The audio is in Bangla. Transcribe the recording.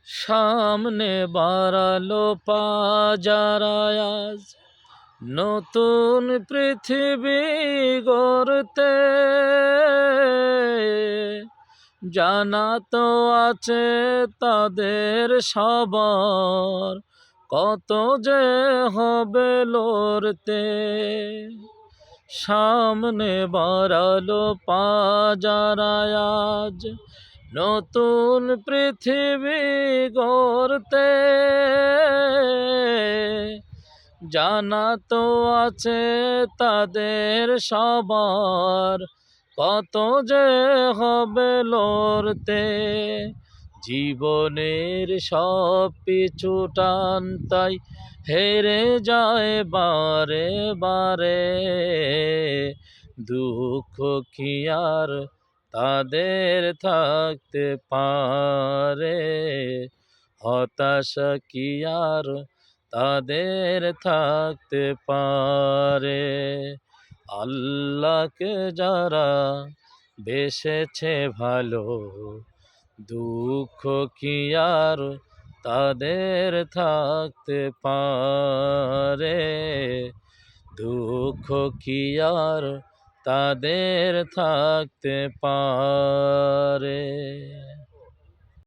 সামনে বাড়ালো পাজারা আজ নতুন পৃথিবী গড়তে। জানা তো আছে তাদের সবার কত যে হবে লড়তে। সামনে বাড়ালো পাজারা আজ নতুন পৃথিবী গড়তে। জানা তো আছে তাদের সবার কত যে হবে লড়তে। জীবনের সব পিছু টান তাই হেরে যায় বারে বারে। দুঃখ কি আর তাদের থাকতে পারে, হতাশা কি আর তাদের থাকতে পারে। আল্লাহকে যারা বেসেছে ভালো, দুঃখ কি আর তাদের থাকতে পারে, দুঃখ কি আর তাদের থাকতে পারে।